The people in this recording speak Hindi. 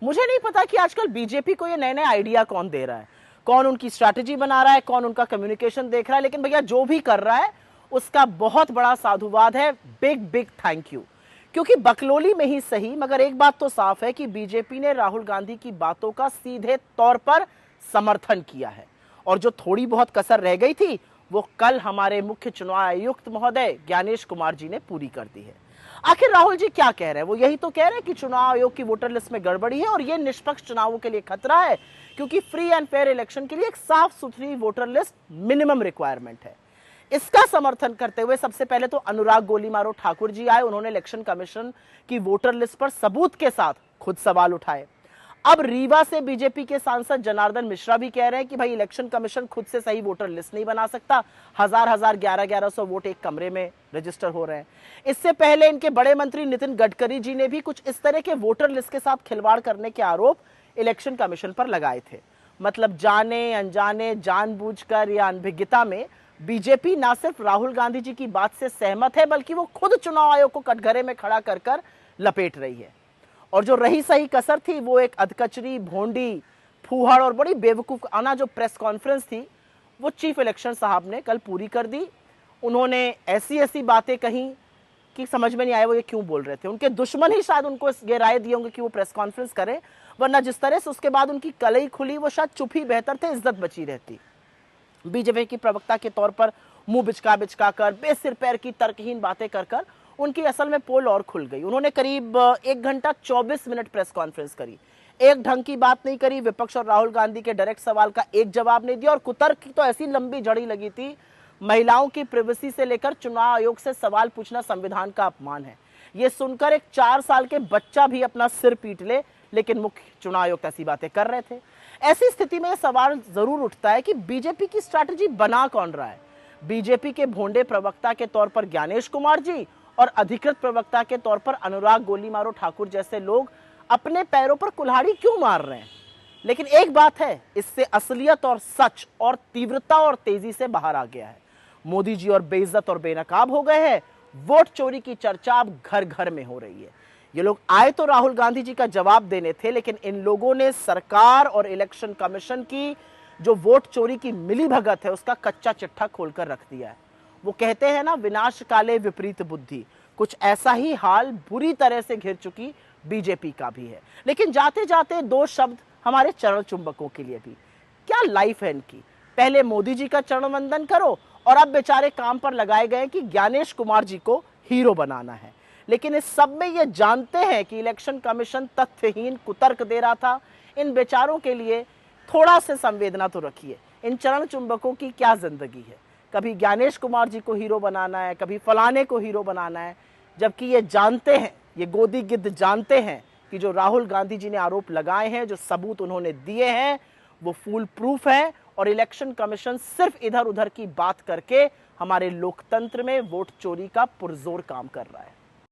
मुझे नहीं पता कि आजकल बीजेपी को ये नए नए आइडिया कौन दे रहा है, कौन उनकी स्ट्रैटेजी बना रहा है, कौन उनका कम्युनिकेशन देख रहा है, लेकिन भैया जो भी कर रहा है उसका बहुत बड़ा साधुवाद है। Big big thank you. क्योंकि बकलोली में ही सही, मगर एक बात तो साफ है कि बीजेपी ने राहुल गांधी की बातों का सीधे तौर पर समर्थन किया है, और जो थोड़ी बहुत कसर रह गई थी वो कल हमारे मुख्य चुनाव आयुक्त महोदय ज्ञानेश कुमार जी ने पूरी कर दी है। आखिर राहुल जी क्या कह रहे हैं? वो यही तो कह रहे हैं कि चुनाव आयोग की वोटर लिस्ट में गड़बड़ी है और ये निष्पक्ष चुनावों के लिए खतरा है, क्योंकि फ्री एंड फेयर इलेक्शन के लिए एक साफ सुथरी वोटर लिस्ट मिनिमम रिक्वायरमेंट है। इसका समर्थन करते हुए सबसे पहले तो अनुराग गोलीमारो ठाकुर जी आए, उन्होंने इलेक्शन कमीशन की वोटर लिस्ट पर सबूत के साथ खुद सवाल उठाए। अब रीवा से बीजेपी के सांसद जनार्दन मिश्रा भी कह रहे हैं कि भाई इलेक्शन कमीशन खुद से सही वोटर लिस्ट नहीं बना सकता, 1100 वोट एक कमरे में रजिस्टर हो रहे हैं। इससे पहले इनके बड़े मंत्री नितिन गडकरी जी ने भी कुछ इस तरह के वोटर लिस्ट के साथ खिलवाड़ करने के आरोप इलेक्शन कमीशन पर लगाए थे। मतलब जाने अनजाने, जानबूझकर या अनभिज्ञता में बीजेपी ना सिर्फ राहुल गांधी जी की बात से सहमत है, बल्कि वो खुद चुनाव आयोग को कटघरे में खड़ा कर कर लपेट रही है। और जो रही सही कसर थी वो एक अधकचरी, भोंडी, फूहड़ और बड़ी बेवकूफ आना जो प्रेस कॉन्फ्रेंस थी वो चीफ इलेक्शन साहब ने कल पूरी कर दी। उन्होंने ऐसी ऐसी बातें कही कि समझ में नहीं आया वो ये क्यों बोल रहे थे। उनके दुश्मन ही शायद उनको ये राय दिए होंगे कि वो प्रेस कॉन्फ्रेंस करें, वरना जिस तरह से उसके बाद उनकी कलई खुली वो शायद चुप ही बेहतर थे, इज्जत बची रहती। बीजेपी की प्रवक्ता के तौर पर मुंह बिचका बिचका कर, बेसिर पैर की तर्कहीन बातें कर कर उनकी असल में पोल और खुल गई। उन्होंने करीब 1 घंटा 24 मिनट प्रेस कॉन्फ्रेंस करी, एक ढंग की बात नहीं करी, विपक्ष और राहुल गांधी के डायरेक्ट सवाल का एक जवाब नहीं दिया, और कुतर्क की तो ऐसी लंबी जड़ी लगी थी। महिलाओं की प्रिवेसी से लेकर चुनाव आयोग से सवाल पूछना संविधान का अपमान है, ये सुनकर एक 4 साल के बच्चा भी अपना सिर पीट ले, लेकिन मुख्य चुनाव आयुक्त ऐसी बातें कर रहे थे। ऐसी स्थिति में सवाल जरूर उठता है कि बीजेपी की स्ट्रैटेजी बना कौन रहा है? बीजेपी के भोंडे प्रवक्ता के तौर पर ज्ञानेश कुमार जी और अधिकृत प्रवक्ता के तौर पर अनुराग गोलीमारो ठाकुर जैसे लोग अपने पैरों पर कुल्हाड़ी क्यों मार रहे हैं? लेकिन एक बात है, इससे असलियत और सच और तीव्रता और तेजी से बाहर आ गया है। मोदी जी और बेइज्जत और बेनकाब हो गए हैं। वोट चोरी की चर्चा अब घर घर में हो रही है। ये लोग आए तो राहुल गांधी जी का जवाब देने थे, लेकिन इन लोगों ने सरकार और इलेक्शन कमीशन की जो वोट चोरी की मिलीभगत है उसका कच्चा चिट्ठा खोलकर रख दिया है। वो कहते हैं ना, विनाश काले विपरीत बुद्धि, कुछ ऐसा ही हाल बुरी तरह से घिर चुकी बीजेपी का भी है। लेकिन जाते जाते 2 शब्द हमारे चरण चुंबकों के लिए भी। क्या लाइफ है इनकी? पहले मोदी जी का चरण वंदन करो और अब बेचारे काम पर लगाए गए कि ज्ञानेश कुमार जी को हीरो बनाना है। लेकिन इस सब में ये जानते हैं कि इलेक्शन कमीशन तथ्यहीन कुतर्क दे रहा था। इन बेचारों के लिए थोड़ा से संवेदना तो रखिए। इन चरण चुंबकों की क्या जिंदगी है? कभी ज्ञानेश कुमार जी को हीरो बनाना है, कभी फलाने को हीरो बनाना है, जबकि ये जानते हैं, ये गोदी गिद्ध जानते हैं कि जो राहुल गांधी जी ने आरोप लगाए हैं, जो सबूत उन्होंने दिए हैं, वो फूल प्रूफ है। और इलेक्शन कमीशन सिर्फ इधर उधर की बात करके हमारे लोकतंत्र में वोट चोरी का पुरजोर काम कर रहा है।